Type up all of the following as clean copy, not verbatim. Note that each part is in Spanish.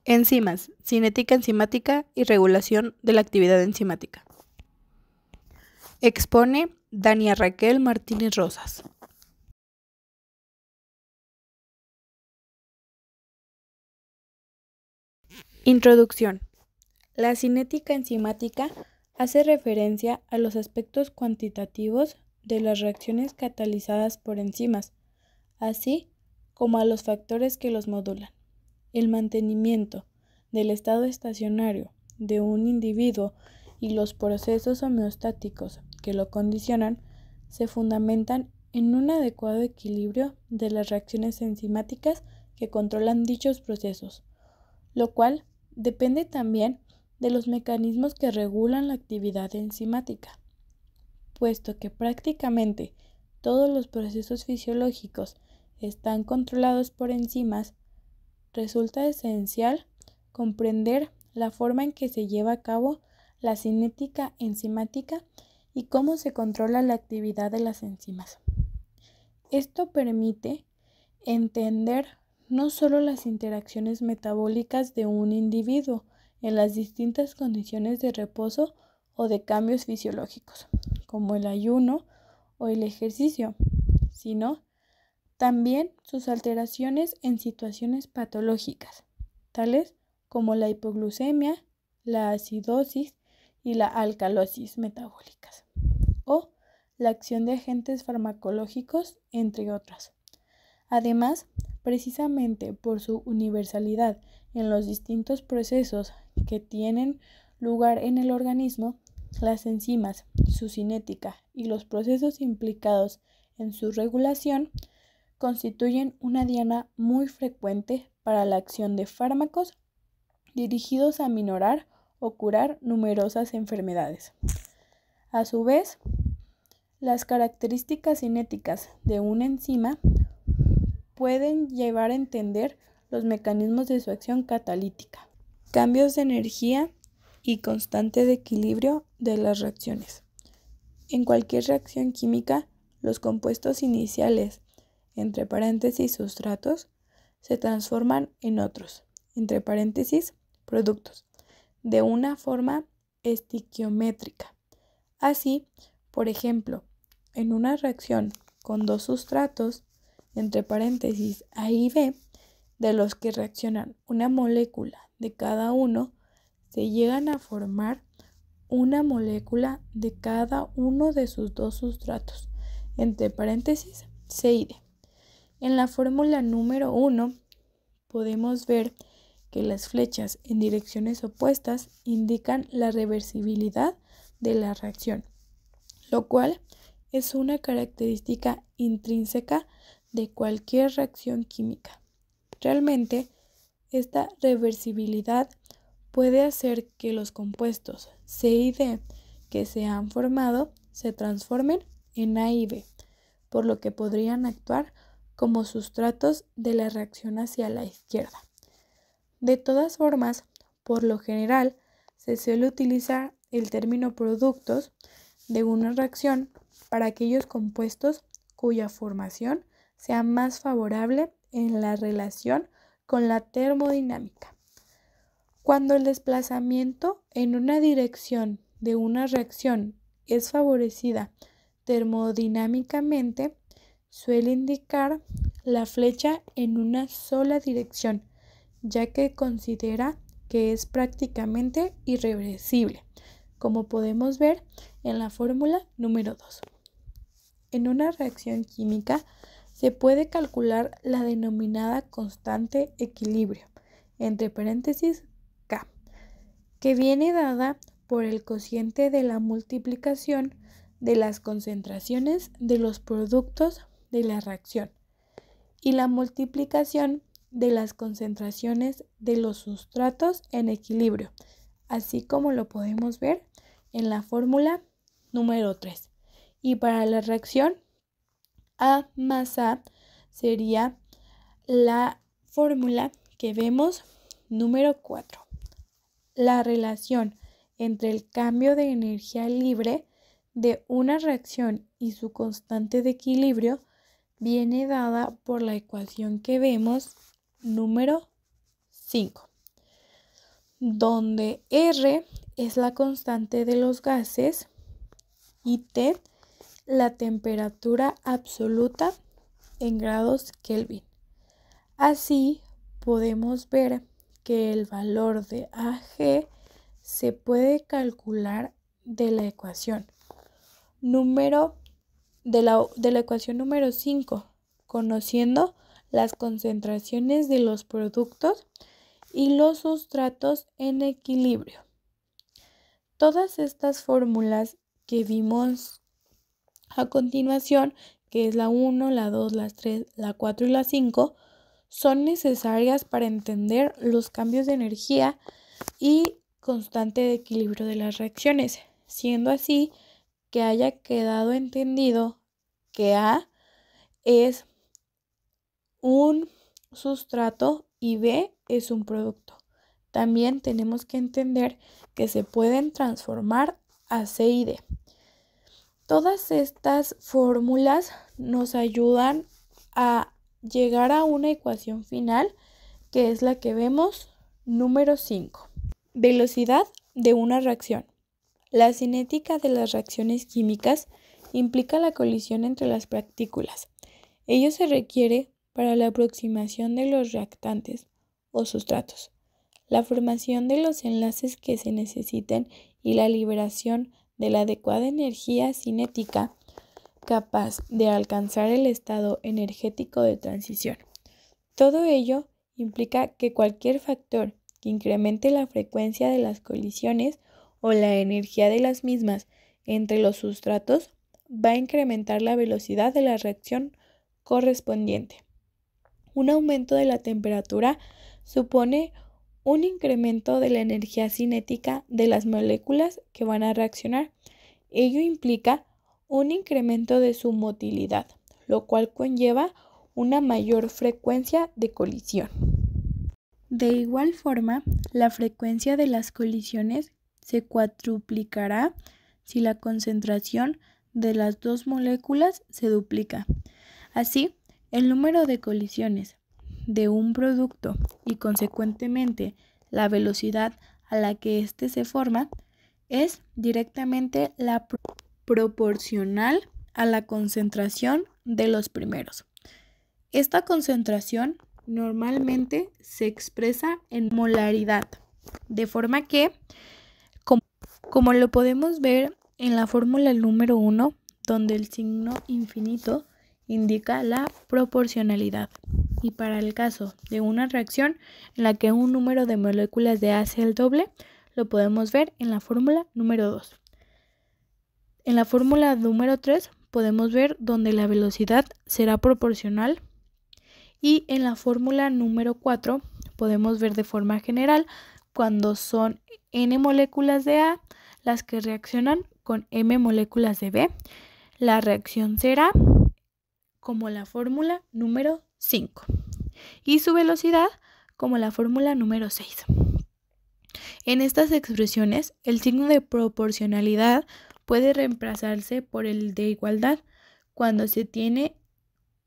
Enzimas, cinética enzimática y regulación de la actividad enzimática. Expone Dania Raquel Martínez Rosas. Introducción. La cinética enzimática hace referencia a los aspectos cuantitativos de las reacciones catalizadas por enzimas, así como a los factores que los modulan. El mantenimiento del estado estacionario de un individuo y los procesos homeostáticos que lo condicionan se fundamentan en un adecuado equilibrio de las reacciones enzimáticas que controlan dichos procesos, lo cual depende también de los mecanismos que regulan la actividad enzimática, puesto que prácticamente todos los procesos fisiológicos están controlados por enzimas. Resulta esencial comprender la forma en que se lleva a cabo la cinética enzimática y cómo se controla la actividad de las enzimas. Esto permite entender no solo las interacciones metabólicas de un individuo en las distintas condiciones de reposo o de cambios fisiológicos, como el ayuno o el ejercicio, sino también sus alteraciones en situaciones patológicas, tales como la hipoglucemia, la acidosis y la alcalosis metabólicas, o la acción de agentes farmacológicos, entre otras. Además, precisamente por su universalidad en los distintos procesos que tienen lugar en el organismo, las enzimas, su cinética y los procesos implicados en su regulación constituyen una diana muy frecuente para la acción de fármacos dirigidos a minorar o curar numerosas enfermedades. A su vez, las características cinéticas de una enzima pueden llevar a entender los mecanismos de su acción catalítica, cambios de energía y constante de equilibrio de las reacciones. En cualquier reacción química, los compuestos iniciales, entre paréntesis sustratos, se transforman en otros, entre paréntesis productos, de una forma estequiométrica. Así, por ejemplo, en una reacción con dos sustratos, entre paréntesis A y B, de los que reaccionan una molécula de cada uno, se llegan a formar una molécula de cada uno de sus dos sustratos, entre paréntesis C y D. En la fórmula número 1 podemos ver que las flechas en direcciones opuestas indican la reversibilidad de la reacción, lo cual es una característica intrínseca de cualquier reacción química. Realmente, esta reversibilidad puede hacer que los compuestos C y D que se han formado se transformen en A y B, por lo que podrían actuar como sustratos de la reacción hacia la izquierda. De todas formas, por lo general, se suele utilizar el término productos de una reacción para aquellos compuestos cuya formación sea más favorable en la relación con la termodinámica. Cuando el desplazamiento en una dirección de una reacción es favorecida termodinámicamente, suele indicar la flecha en una sola dirección, ya que considera que es prácticamente irreversible, como podemos ver en la fórmula número 2. En una reacción química se puede calcular la denominada constante equilibrio, entre paréntesis K, que viene dada por el cociente de la multiplicación de las concentraciones de los productos de la reacción y la multiplicación de las concentraciones de los sustratos en equilibrio, así como lo podemos ver en la fórmula número 3. Y para la reacción A más A sería la fórmula que vemos número 4. La relación entre el cambio de energía libre de una reacción y su constante de equilibrio viene dada por la ecuación que vemos número 5. donde R es la constante de los gases y T la temperatura absoluta en grados Kelvin. Así podemos ver que el valor de AG se puede calcular de la ecuación número 5, conociendo las concentraciones de los productos y los sustratos en equilibrio. Todas estas fórmulas que vimos a continuación, que es la 1, la 2, la 3, la 4 y la 5, son necesarias para entender los cambios de energía y constante de equilibrio de las reacciones, siendo así que haya quedado entendido que A es un sustrato y B es un producto. También tenemos que entender que se pueden transformar a C y D. Todas estas fórmulas nos ayudan a llegar a una ecuación final, que es la que vemos número 5. Velocidad de una reacción. La cinética de las reacciones químicas implica la colisión entre las partículas. Ello se requiere para la aproximación de los reactantes o sustratos, la formación de los enlaces que se necesiten y la liberación de la adecuada energía cinética capaz de alcanzar el estado energético de transición. Todo ello implica que cualquier factor que incremente la frecuencia de las colisiones o la energía de las mismas entre los sustratos va a incrementar la velocidad de la reacción correspondiente. Un aumento de la temperatura supone un incremento de la energía cinética de las moléculas que van a reaccionar. Ello implica un incremento de su motilidad, lo cual conlleva una mayor frecuencia de colisión. De igual forma, la frecuencia de las colisiones se cuadruplicará si la concentración de las dos moléculas se duplica. Así, el número de colisiones de un producto y consecuentemente la velocidad a la que éste se forma es directamente la proporcional a la concentración de los primeros. Esta concentración normalmente se expresa en molaridad, de forma que, como lo podemos ver en la fórmula número 1, donde el signo infinito indica la proporcionalidad. Y para el caso de una reacción en la que un número de moléculas de A sea el doble, lo podemos ver en la fórmula número 2. En la fórmula número 3 podemos ver donde la velocidad será proporcional. Y en la fórmula número 4 podemos ver de forma general cuando son N moléculas de A las que reaccionan con M moléculas de B. La reacción será como la fórmula número 5 y su velocidad como la fórmula número 6. En estas expresiones, el signo de proporcionalidad puede reemplazarse por el de igualdad cuando se tiene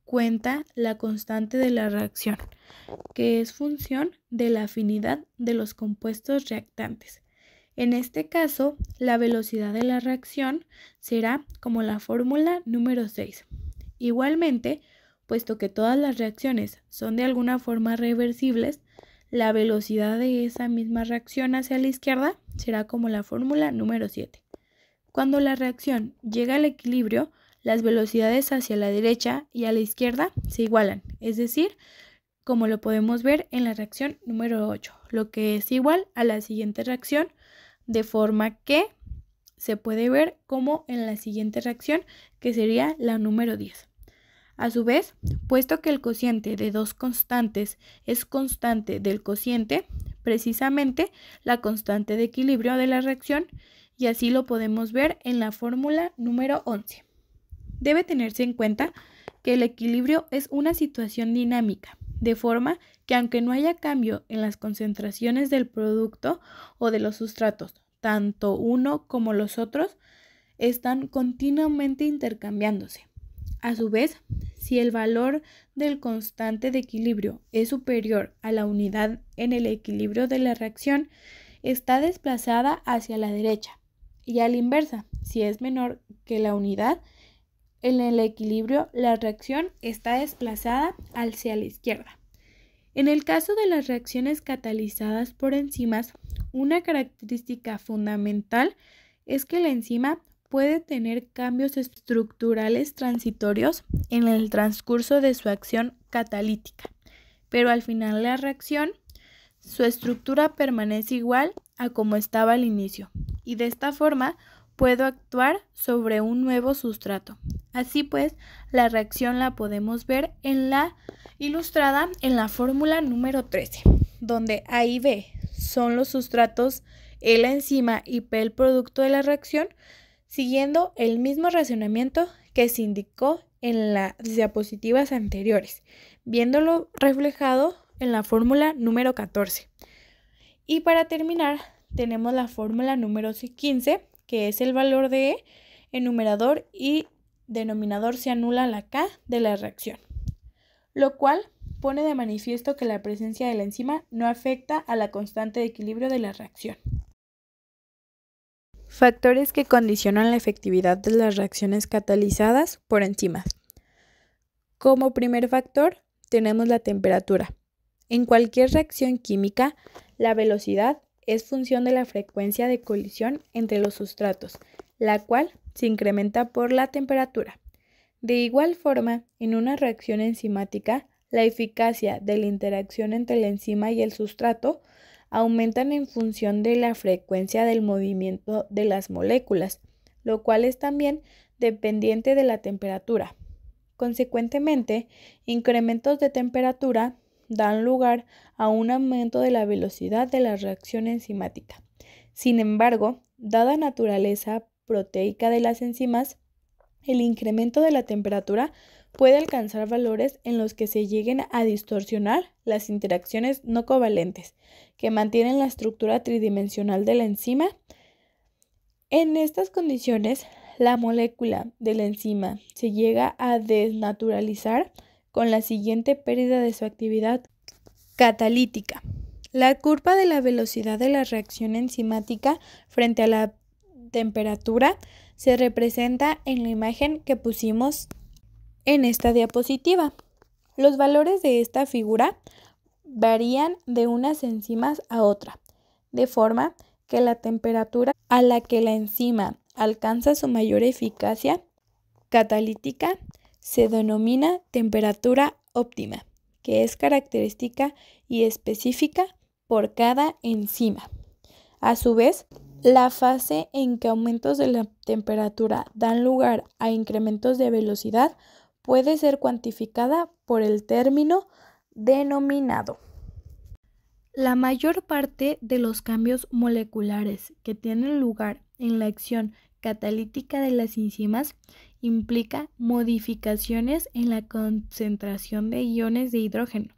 cuenta la constante de la reacción, que es función de la afinidad de los compuestos reactantes. En este caso, la velocidad de la reacción será como la fórmula número 6. Igualmente, puesto que todas las reacciones son de alguna forma reversibles, la velocidad de esa misma reacción hacia la izquierda será como la fórmula número 7. Cuando la reacción llega al equilibrio, las velocidades hacia la derecha y a la izquierda se igualan, es decir, como lo podemos ver en la reacción número 8, lo que es igual a la siguiente reacción, de forma que se puede ver como en la siguiente reacción, que sería la número 10. A su vez, puesto que el cociente de dos constantes es constante del cociente, precisamente la constante de equilibrio de la reacción, y así lo podemos ver en la fórmula número 11. Debe tenerse en cuenta que el equilibrio es una situación dinámica, de forma que aunque no haya cambio en las concentraciones del producto o de los sustratos, tanto uno como los otros están continuamente intercambiándose. A su vez, si el valor del constante de equilibrio es superior a la unidad en el equilibrio de la reacción, está desplazada hacia la derecha, y a la inversa, si es menor que la unidad en el equilibrio, la reacción está desplazada hacia la izquierda. En el caso de las reacciones catalizadas por enzimas, una característica fundamental es que la enzima puede tener cambios estructurales transitorios en el transcurso de su acción catalítica, pero al final de la reacción, su estructura permanece igual a como estaba al inicio, y de esta forma puedo actuar sobre un nuevo sustrato. Así pues, la reacción la podemos ver ilustrada en la fórmula número 13, donde A y B son los sustratos, E la enzima y P el producto de la reacción, siguiendo el mismo razonamiento que se indicó en las diapositivas anteriores, viéndolo reflejado en la fórmula número 14. Y para terminar, tenemos la fórmula número 15, que es el valor de E, en numerador y denominador se anula la K de la reacción, lo cual pone de manifiesto que la presencia de la enzima no afecta a la constante de equilibrio de la reacción. Factores que condicionan la efectividad de las reacciones catalizadas por enzimas. Como primer factor, tenemos la temperatura. En cualquier reacción química, la velocidad es función de la frecuencia de colisión entre los sustratos, la cual se incrementa por la temperatura. De igual forma, en una reacción enzimática, la eficacia de la interacción entre la enzima y el sustrato aumentan en función de la frecuencia del movimiento de las moléculas, lo cual es también dependiente de la temperatura. Consecuentemente, incrementos de temperatura dan lugar a un aumento de la velocidad de la reacción enzimática. Sin embargo, dada la naturaleza proteica de las enzimas, el incremento de la temperatura puede alcanzar valores en los que se lleguen a distorsionar las interacciones no covalentes, que mantienen la estructura tridimensional de la enzima. En estas condiciones, la molécula de la enzima se llega a desnaturalizar con la siguiente pérdida de su actividad catalítica. La curva de la velocidad de la reacción enzimática frente a la temperatura se representa en la imagen que pusimos en esta diapositiva. Los valores de esta figura varían de unas enzimas a otra, de forma que la temperatura a la que la enzima alcanza su mayor eficacia catalítica se denomina temperatura óptima, que es característica y específica por cada enzima. A su vez, la fase en que aumentos de la temperatura dan lugar a incrementos de velocidad puede ser cuantificada por el término denominado. La mayor parte de los cambios moleculares que tienen lugar en la acción catalítica de las enzimas implica modificaciones en la concentración de iones de hidrógeno.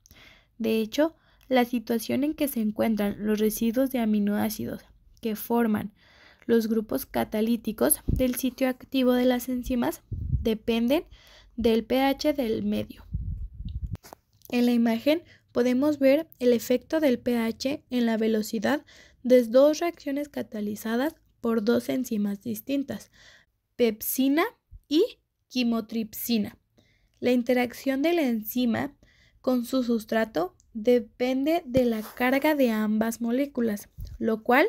De hecho, la situación en que se encuentran los residuos de aminoácidos que forman los grupos catalíticos del sitio activo de las enzimas dependen del pH del medio. En la imagen podemos ver el efecto del pH en la velocidad de dos reacciones catalizadas por dos enzimas distintas, pepsina y quimotripsina. La interacción de la enzima con su sustrato depende de la carga de ambas moléculas, lo cual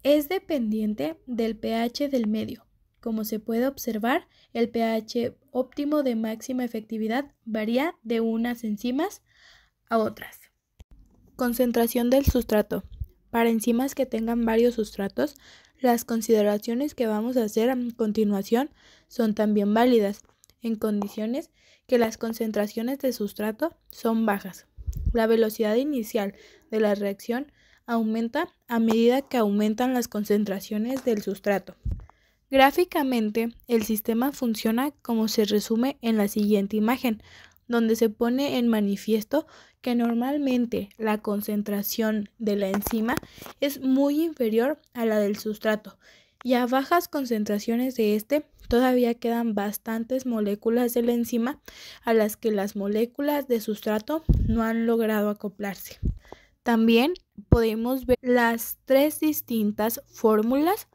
es dependiente del pH del medio. Como se puede observar, el pH óptimo de máxima efectividad varía de unas enzimas a otras. Concentración del sustrato. Para enzimas que tengan varios sustratos, las consideraciones que vamos a hacer a continuación son también válidas, en condiciones que las concentraciones de sustrato son bajas. La velocidad inicial de la reacción aumenta a medida que aumentan las concentraciones del sustrato. Gráficamente, el sistema funciona como se resume en la siguiente imagen, donde se pone en manifiesto que normalmente la concentración de la enzima es muy inferior a la del sustrato, y a bajas concentraciones de este todavía quedan bastantes moléculas de la enzima a las que las moléculas de sustrato no han logrado acoplarse. También podemos ver las 3 distintas fórmulas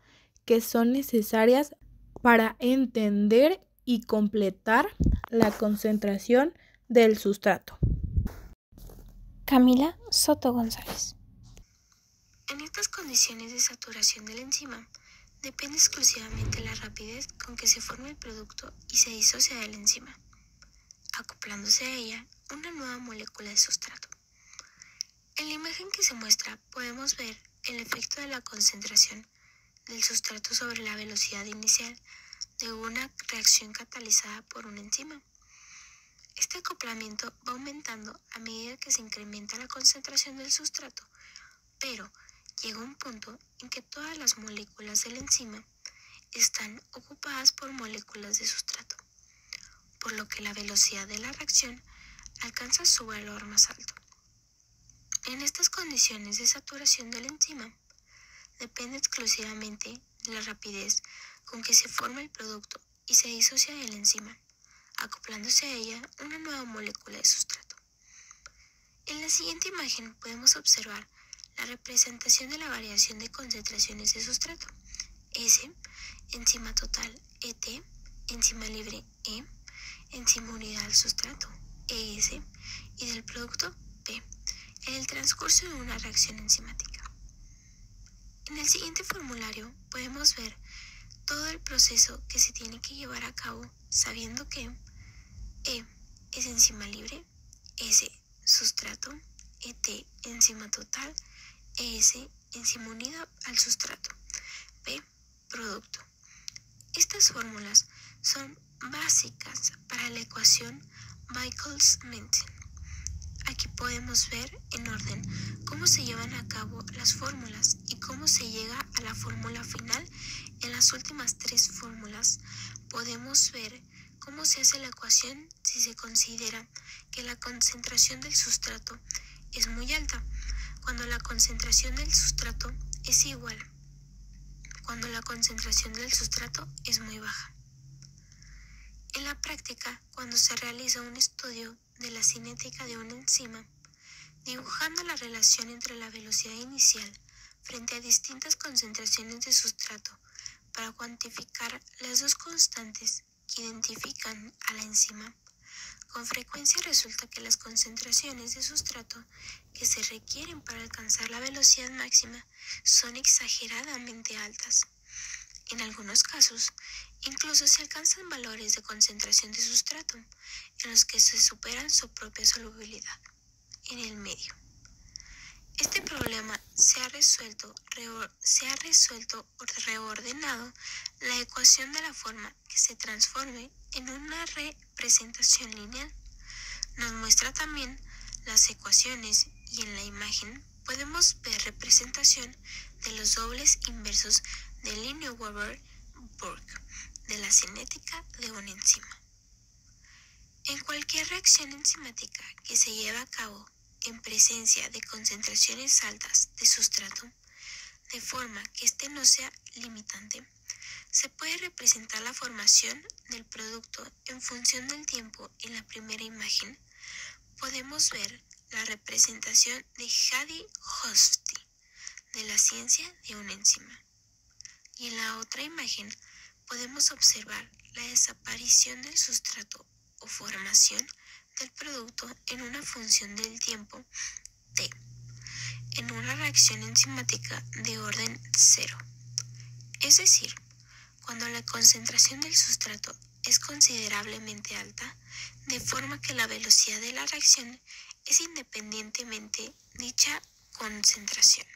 que son necesarias para entender y completar la concentración del sustrato. Camila Soto González. En estas condiciones de saturación de la enzima, depende exclusivamente la rapidez con que se forma el producto y se disocia de la enzima, acoplándose a ella una nueva molécula de sustrato. En la imagen que se muestra podemos ver el efecto de la concentración del sustrato sobre la velocidad inicial de una reacción catalizada por una enzima. Este acoplamiento va aumentando a medida que se incrementa la concentración del sustrato, pero llega un punto en que todas las moléculas de la enzima están ocupadas por moléculas de sustrato, por lo que la velocidad de la reacción alcanza su valor más alto. En estas condiciones de saturación de la enzima, depende exclusivamente de la rapidez con que se forma el producto y se disocia de la enzima, acoplándose a ella una nueva molécula de sustrato. En la siguiente imagen podemos observar la representación de la variación de concentraciones de sustrato, S, enzima total, ET, enzima libre, E, enzima unida al sustrato, ES, y del producto, P, en el transcurso de una reacción enzimática. En el siguiente formulario podemos ver todo el proceso que se tiene que llevar a cabo sabiendo que E es enzima libre, S sustrato, ET enzima total, ES enzima unida al sustrato, P producto. Estas fórmulas son básicas para la ecuación Michaelis-Menten. Aquí podemos ver en orden cómo se llevan a cabo las fórmulas y cómo se llega a la fórmula final. En las últimas 3 fórmulas podemos ver cómo se hace la ecuación si se considera que la concentración del sustrato es muy alta, cuando la concentración del sustrato es igual, cuando la concentración del sustrato es muy baja. En la práctica, cuando se realiza un estudio de la cinética de una enzima, dibujando la relación entre la velocidad inicial frente a distintas concentraciones de sustrato para cuantificar las 2 constantes que identifican a la enzima, con frecuencia resulta que las concentraciones de sustrato que se requieren para alcanzar la velocidad máxima son exageradamente altas. En algunos casos, incluso se alcanzan valores de concentración de sustrato en los que se superan su propia solubilidad en el medio. Este problema se ha resuelto o reordenado la ecuación de la forma que se transforme en una representación lineal. Nos muestra también las ecuaciones y en la imagen podemos ver representación de los dobles inversos de Lineweaver-Burke de la cinética de una enzima. En cualquier reacción enzimática que se lleve a cabo en presencia de concentraciones altas de sustrato, de forma que éste no sea limitante, se puede representar la formación del producto en función del tiempo. En la primera imagen podemos ver la representación de Hadi-Hofstee de la ciencia de una enzima. Y en la otra imagen podemos observar la desaparición del sustrato o formación del producto en una función del tiempo T, en una reacción enzimática de orden 0. Es decir, cuando la concentración del sustrato es considerablemente alta, de forma que la velocidad de la reacción es independientemente dicha concentración.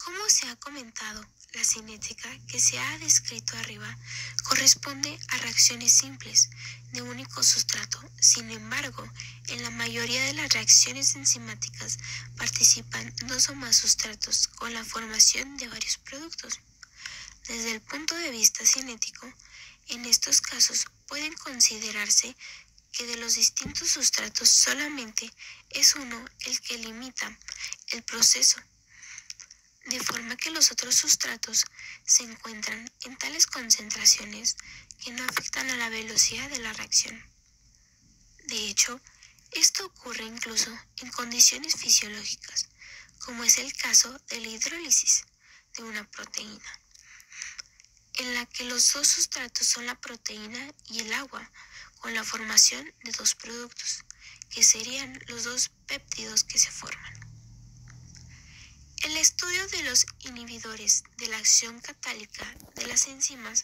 Como se ha comentado, la cinética que se ha descrito arriba corresponde a reacciones simples de único sustrato. Sin embargo, en la mayoría de las reacciones enzimáticas participan 2 o más sustratos con la formación de varios productos. Desde el punto de vista cinético, en estos casos pueden considerarse que de los distintos sustratos solamente es uno el que limita el proceso. de forma que los otros sustratos se encuentran en tales concentraciones que no afectan a la velocidad de la reacción. De hecho, esto ocurre incluso en condiciones fisiológicas, como es el caso de la hidrólisis de una proteína, en la que los dos sustratos son la proteína y el agua, con la formación de dos productos, que serían los dos péptidos que se forman. El estudio de los inhibidores de la acción catálica de las enzimas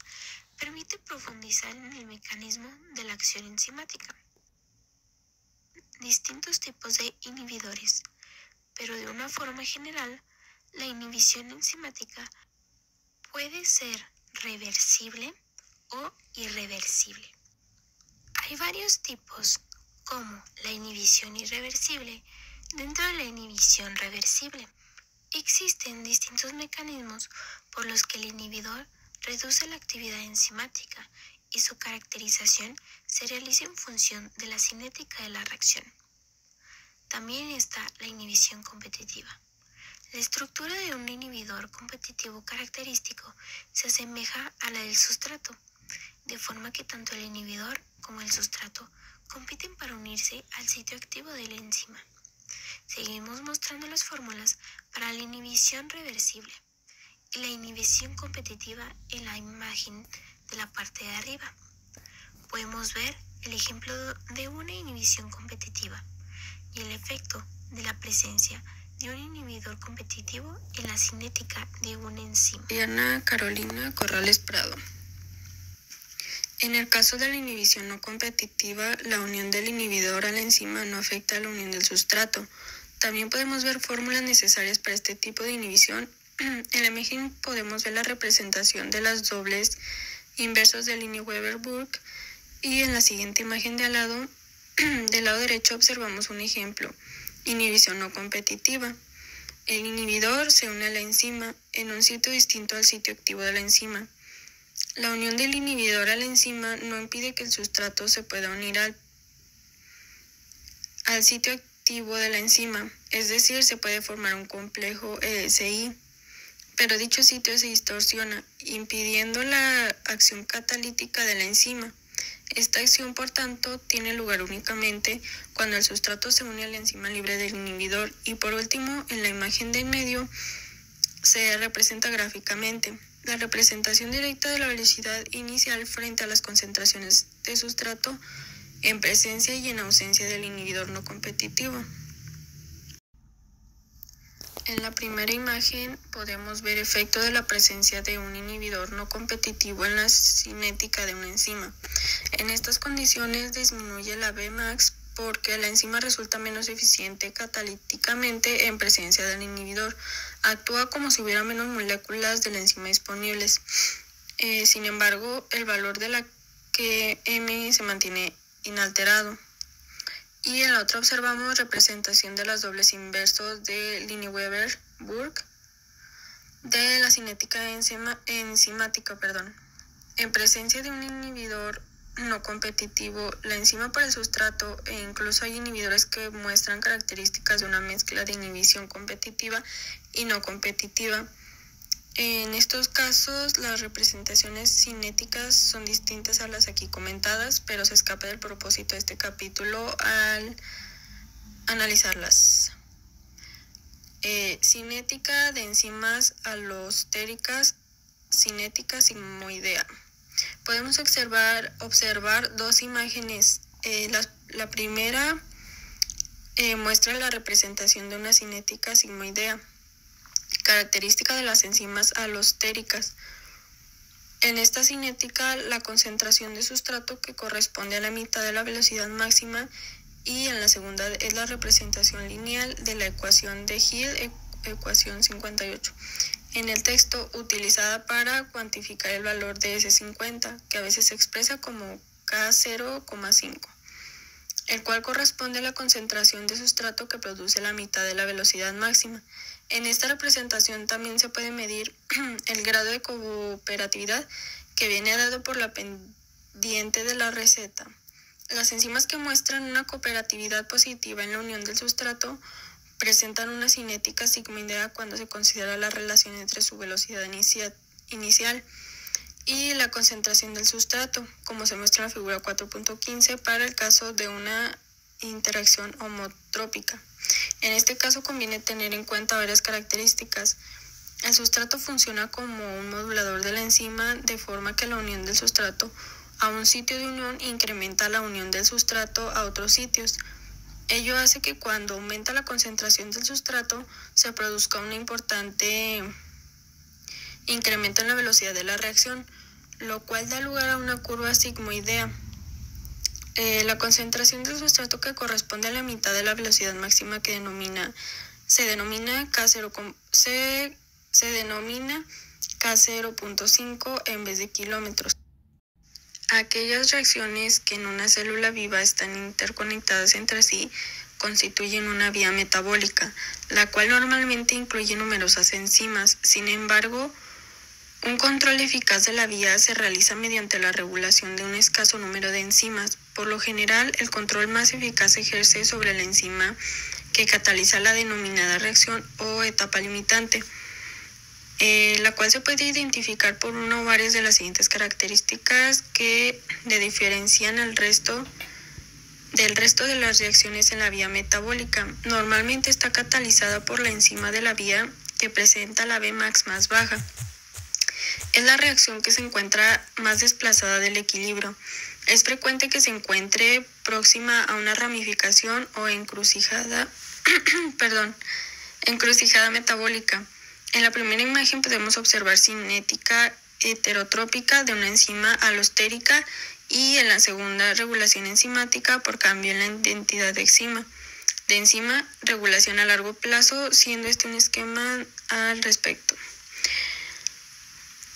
permite profundizar en el mecanismo de la acción enzimática. Distintos tipos de inhibidores, pero de una forma general, la inhibición enzimática puede ser reversible o irreversible. Hay varios tipos, como la inhibición irreversible. Dentro de la inhibición reversible, existen distintos mecanismos por los que el inhibidor reduce la actividad enzimática y su caracterización se realiza en función de la cinética de la reacción. También está la inhibición competitiva. La estructura de un inhibidor competitivo característico se asemeja a la del sustrato, de forma que tanto el inhibidor como el sustrato compiten para unirse al sitio activo de la enzima. Seguimos mostrando las fórmulas para la inhibición reversible y la inhibición competitiva en la imagen de la parte de arriba. Podemos ver el ejemplo de una inhibición competitiva y el efecto de la presencia de un inhibidor competitivo en la cinética de una enzima. Diana Carolina Corrales Prado. En el caso de la inhibición no competitiva, la unión del inhibidor a la enzima no afecta a la unión del sustrato. También podemos ver fórmulas necesarias para este tipo de inhibición. En la imagen podemos ver la representación de las dobles inversos de Lineweaver-Burke y en la siguiente imagen de al lado, del lado derecho observamos un ejemplo, inhibición no competitiva. El inhibidor se une a la enzima en un sitio distinto al sitio activo de la enzima. La unión del inhibidor a la enzima no impide que el sustrato se pueda unir al sitio activo de la enzima, es decir, se puede formar un complejo ESI, pero dicho sitio se distorsiona, impidiendo la acción catalítica de la enzima. Esta acción, por tanto, tiene lugar únicamente cuando el sustrato se une a la enzima libre del inhibidor y, por último, en la imagen de en medio se representa gráficamente la representación directa de la velocidad inicial frente a las concentraciones de sustrato en presencia y en ausencia del inhibidor no competitivo. En la primera imagen podemos ver efecto de la presencia de un inhibidor no competitivo en la cinética de una enzima. En estas condiciones disminuye la Vmax porque la enzima resulta menos eficiente catalíticamente en presencia del inhibidor. Actúa como si hubiera menos moléculas de la enzima disponibles. Sin embargo, el valor de la Km se mantiene inalterado. Y en la otra observamos representación de las dobles inversos de Lineweaver-Burke de la cinética enzimática. En presencia de un inhibidor no competitivo, la enzima para el sustrato, e incluso hay inhibidores que muestran características de una mezcla de inhibición competitiva y no competitiva. En estos casos, las representaciones cinéticas son distintas a las aquí comentadas, pero se escapa del propósito de este capítulo al analizarlas. Cinética de enzimas alostéricas, cinética sigmoidea. Podemos observar dos imágenes. La primera muestra la representación de una cinética sigmoidea, característica de las enzimas alostéricas. En esta cinética, la concentración de sustrato que corresponde a la mitad de la velocidad máxima, y en la segunda es la representación lineal de la ecuación de Hill, ecuación 58. En el texto, utilizada para cuantificar el valor de S50, que a veces se expresa como K0,5, el cual corresponde a la concentración de sustrato que produce la mitad de la velocidad máxima. En esta representación también se puede medir el grado de cooperatividad que viene dado por la pendiente de la receta. Las enzimas que muestran una cooperatividad positiva en la unión del sustrato presentan una cinética sigmoidea cuando se considera la relación entre su velocidad inicial y la concentración del sustrato, como se muestra en la figura 4.15 para el caso de una interacción homotrópica. En este caso conviene tener en cuenta varias características. El sustrato funciona como un modulador de la enzima, de forma que la unión del sustrato a un sitio de unión incrementa la unión del sustrato a otros sitios. Ello hace que cuando aumenta la concentración del sustrato se produzca un importante incremento en la velocidad de la reacción, lo cual da lugar a una curva sigmoidea. La concentración del sustrato, que corresponde a la mitad de la velocidad máxima que se denomina K0.5 en vez de kilómetros. Aquellas reacciones que en una célula viva están interconectadas entre sí constituyen una vía metabólica, la cual normalmente incluye numerosas enzimas. Sin embargo, un control eficaz de la vía se realiza mediante la regulación de un escaso número de enzimas. Por lo general, el control más eficaz se ejerce sobre la enzima que cataliza la denominada reacción o etapa limitante, la cual se puede identificar por una o varias de las siguientes características que le diferencian del resto de las reacciones en la vía metabólica. Normalmente está catalizada por la enzima de la vía que presenta la Vmax más baja. Es la reacción que se encuentra más desplazada del equilibrio. Es frecuente que se encuentre próxima a una ramificación o encrucijada metabólica. En la primera imagen podemos observar cinética heterotrópica de una enzima alostérica y en la segunda regulación enzimática por cambio en la identidad de enzima, regulación a largo plazo, siendo este un esquema al respecto.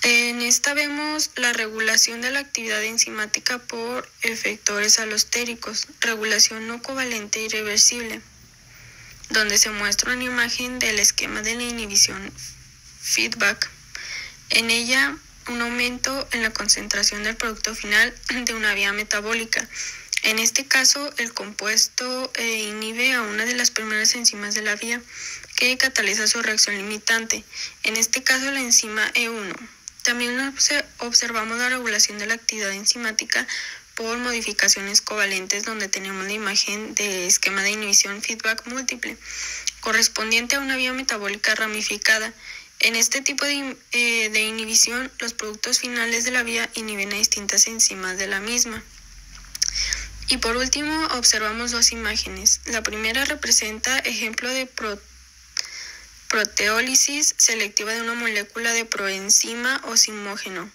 En esta vemos la regulación de la actividad enzimática por efectores alostéricos, regulación no covalente y reversible, donde se muestra una imagen del esquema de la inhibición feedback. En ella, un aumento en la concentración del producto final de una vía metabólica. En este caso, el compuesto inhibe a una de las primeras enzimas de la vía que cataliza su reacción limitante, en este caso la enzima E1. También observamos la regulación de la actividad enzimática por modificaciones covalentes, donde tenemos la imagen de esquema de inhibición feedback múltiple, correspondiente a una vía metabólica ramificada. En este tipo de inhibición, los productos finales de la vía inhiben a distintas enzimas de la misma. Y por último, observamos dos imágenes. La primera representa ejemplo de proteólisis selectiva de una molécula de proenzima o simógeno.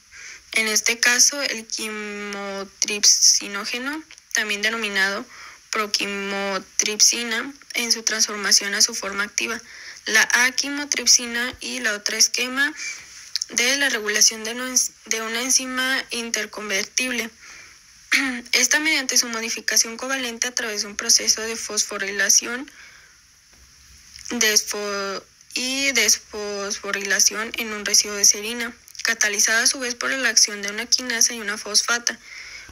En este caso, el quimotripsinógeno, también denominado proquimotripsina, en su transformación a su forma activa. La A-quimotripsina y la otra esquema de la regulación de una enzima interconvertible. Esta mediante su modificación covalente a través de un proceso de fosforilación y desfosforilación en un residuo de serina, catalizada a su vez por la acción de una quinasa y una fosfata.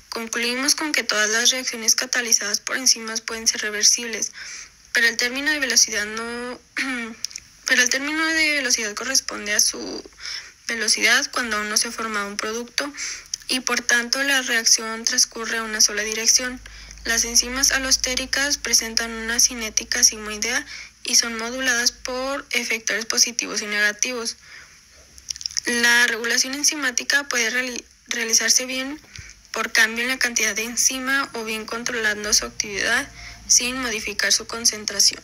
Concluimos con que todas las reacciones catalizadas por enzimas pueden ser reversibles, pero el término de velocidad corresponde a su velocidad cuando aún no se ha formado un producto y por tanto la reacción transcurre a una sola dirección. Las enzimas alostéricas presentan una cinética sigmoidea y son moduladas por efectores positivos y negativos. La regulación enzimática puede realizarse bien por cambio en la cantidad de enzima o bien controlando su actividad sin modificar su concentración.